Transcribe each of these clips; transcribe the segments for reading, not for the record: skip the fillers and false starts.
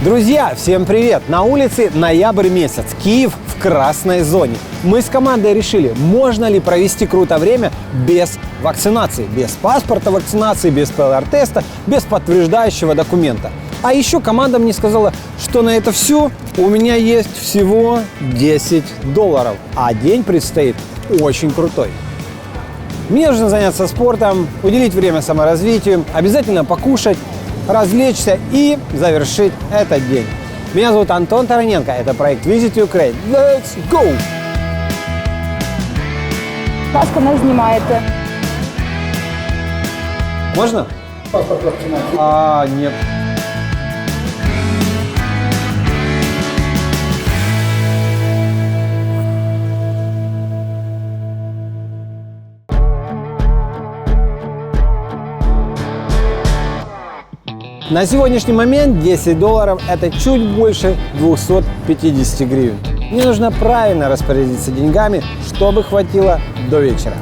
Друзья, всем привет! На улице ноябрь месяц, Киев в красной зоне. Мы с командой решили, можно ли провести круто время без вакцинации, без паспорта вакцинации, без ПЛР-теста, без подтверждающего документа. А еще команда мне сказала, что на это все у меня есть всего $10, а день предстоит очень крутой. Мне нужно заняться спортом, уделить время саморазвитию, обязательно покушать, развлечься и завершить этот день. Меня зовут Антон Тараненко, это проект Visit Ukraine. Let's go! Паспорт нас знімаєте. Можно? Паспорт вакцинации. Нет. На сегодняшний момент $10 – это чуть больше 250 гривен. Мне нужно правильно распорядиться деньгами, чтобы хватило до вечера.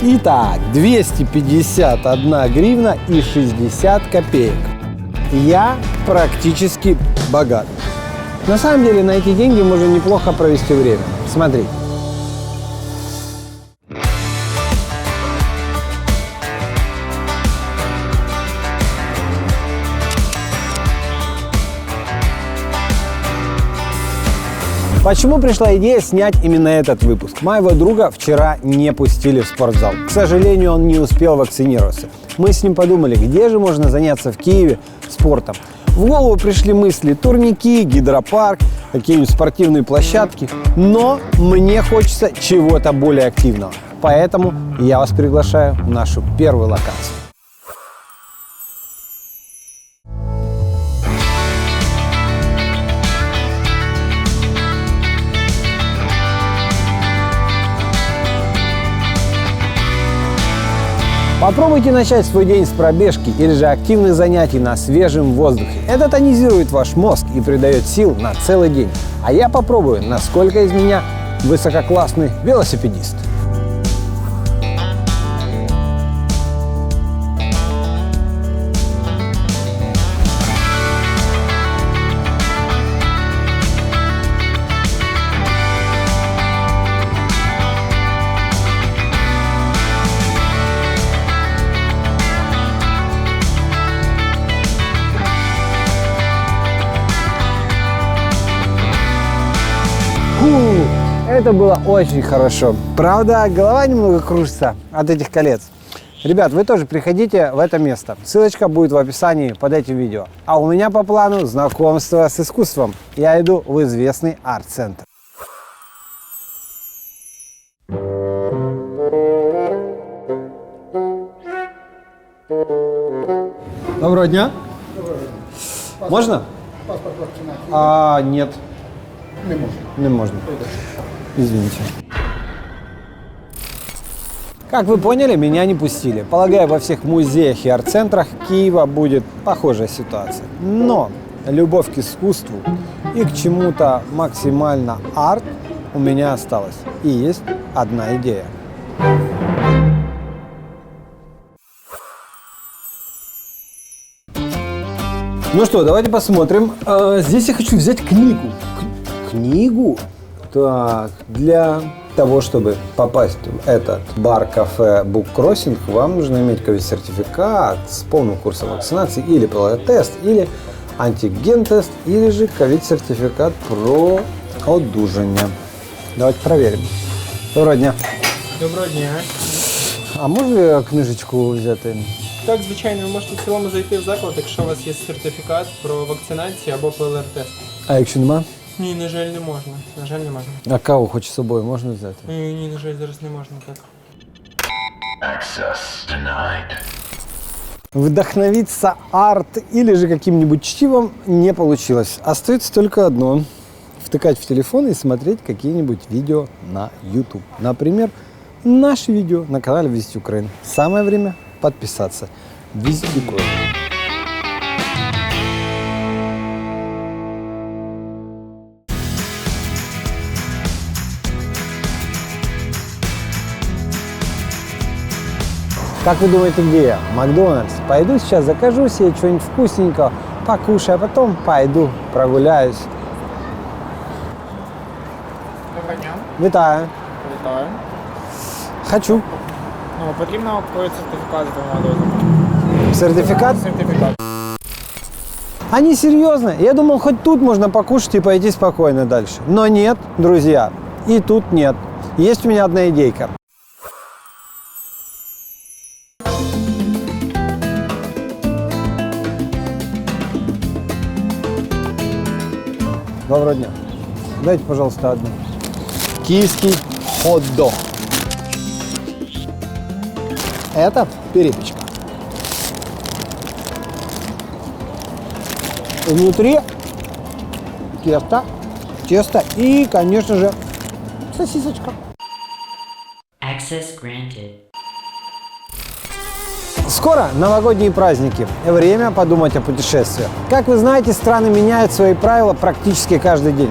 Итак, 251 гривна и 60 копеек. Я практически богат. На самом деле на эти деньги можно неплохо провести время. Смотри. Почему пришла идея снять именно этот выпуск? Моего друга вчера не пустили в спортзал. К сожалению, он не успел вакцинироваться. Мы с ним подумали, где же можно заняться в Киеве спортом. В голову пришли мысли: турники, гидропарк, какие-нибудь спортивные площадки. Но мне хочется чего-то более активного. Поэтому я вас приглашаю в нашу первую локацию. Попробуйте начать свой день с пробежки или же активных занятий на свежем воздухе. Это тонизирует ваш мозг и придает сил на целый день. А я попробую, насколько из меня высококлассный велосипедист. Это было очень хорошо. Правда, голова немного кружится от этих колец. Ребят, вы тоже приходите в это место. Ссылочка будет в описании под этим видео. А у меня по плану знакомство с искусством. Я иду в известный арт-центр. Доброго дня. Можно? Паспорт вакцинации. Нет. Не можно. Не можно. Извините. Как вы поняли, меня не пустили. Полагаю, во всех музеях и арт-центрах Киева будет похожая ситуация. Но любовь к искусству и к чему-то максимально арт у меня осталась. И есть одна идея. Ну что, давайте посмотрим. Здесь я хочу взять книгу. Книгу? Так, для того, чтобы попасть в этот бар-кафе Book Crossing, вам нужно иметь ковид-сертификат с полным курсом вакцинации, или ПЛР-тест, или антиген-тест, или же ковид-сертификат про одужание. Давайте проверим. Доброго дня. Доброго дня. А можна книжечку взяти? Так, звичайно, ви можете в цілому зайти в заклад, якщо у вас є сертифікат про вакцинацію або ПЛР-тест. А якщо нема? Ні, на жаль, не можна. На жаль, не можна. А каву хоч з собою можна взяти? Ні, на жаль, зараз не можна так. Access denied. Вдохновиться арт или же каким-нибудь чтивом не получилось. Остается только одно. Втыкать в телефон и смотреть какие-нибудь видео на YouTube. Например, наши видео на канале Visit Ukraine. Самое время подписаться. Visit Ukraine. Как вы думаете, где я? Макдональдс. Пойду сейчас закажу себе что-нибудь вкусненького, покушаю, а потом пойду прогуляюсь. Доброго дня. Вітаю. Вітаю. Хочу. Ну, потрібно сертифікат з двома дозами. Сертификат? Сертифікат. Они серьезно. Я думал, хоть тут можно покушать и пойти спокойно дальше. Но нет, друзья, и тут нет. Есть у меня одна идейка. Доброго дня. Дайте, пожалуйста, одну. Киевский хот-дог. Это перепечка. Внутри тесто и, конечно же, сосисочка. Access granted. Скоро новогодние праздники. Время подумать о путешествиях. Как вы знаете, страны меняют свои правила практически каждый день.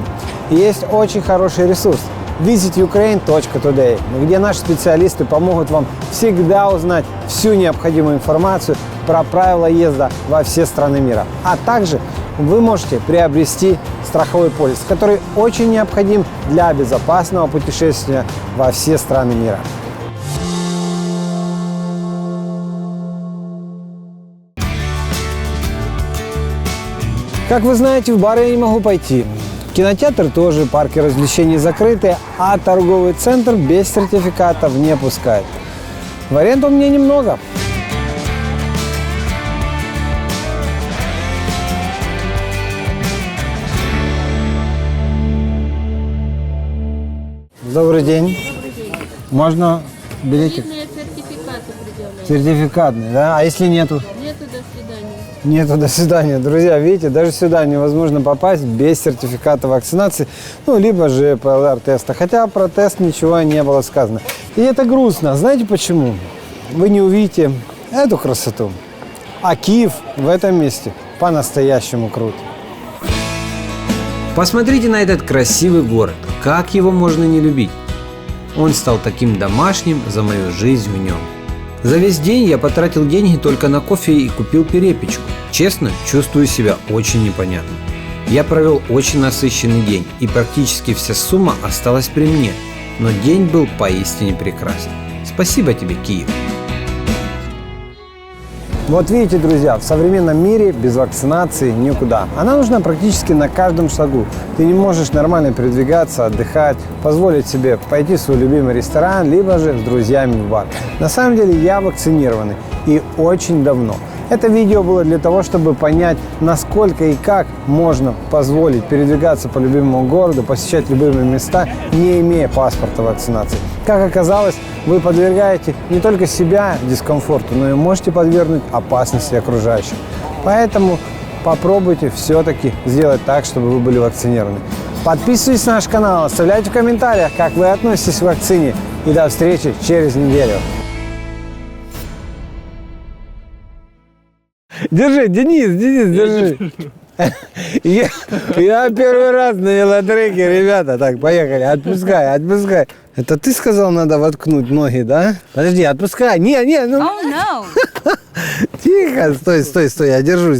И есть очень хороший ресурс visitukraine.today, где наши специалисты помогут вам всегда узнать всю необходимую информацию про правила езда во все страны мира. А также вы можете приобрести страховой полис, который очень необходим для безопасного путешествия во все страны мира. Как вы знаете, в бары я не могу пойти. Кинотеатр тоже, парки развлечений закрыты, а торговый центр без сертификатов не пускает. Вариантов у меня немного. Добрый день. Можно билетик? Сертификаты предъявляют. Сертификатный, да? А если нету? Нету, до свидания. Нету, до свидания. Друзья, видите, даже сюда невозможно попасть без сертификата вакцинации, ну, либо же ПЛР-теста. Хотя про тест ничего не было сказано. И это грустно. Знаете почему? Вы не увидите эту красоту. А Киев в этом месте по-настоящему крут. Посмотрите на этот красивый город. Как его можно не любить? Он стал таким домашним за мою жизнь в нем. За весь день я потратил деньги только на кофе и купил перепечку. Честно, чувствую себя очень непонятно. Я провел очень насыщенный день, и практически вся сумма осталась при мне. Но день был поистине прекрасен. Спасибо тебе, Киев. Вот видите, друзья, в современном мире без вакцинации никуда. Она нужна практически на каждом шагу. Ты не можешь нормально передвигаться, отдыхать, позволить себе пойти в свой любимый ресторан, либо же с друзьями в бар. На самом деле я вакцинированный и очень давно. Это видео было для того, чтобы понять, насколько и как можно позволить передвигаться по любимому городу, посещать любые места, не имея паспорта вакцинации. Как оказалось, вы подвергаете не только себя дискомфорту, но и можете подвергнуть опасности окружающих. Поэтому попробуйте все-таки сделать так, чтобы вы были вакцинированы. Подписывайтесь на наш канал, оставляйте в комментариях, как вы относитесь к вакцине. И до встречи через неделю. Держи, Денис, держи. Я первый раз на велотреке, ребята. Так, поехали, отпускай. Это ты сказал, надо воткнуть ноги, да? Подожди, отпускай. Не, ну. Oh, no. Тихо, стой, я держусь.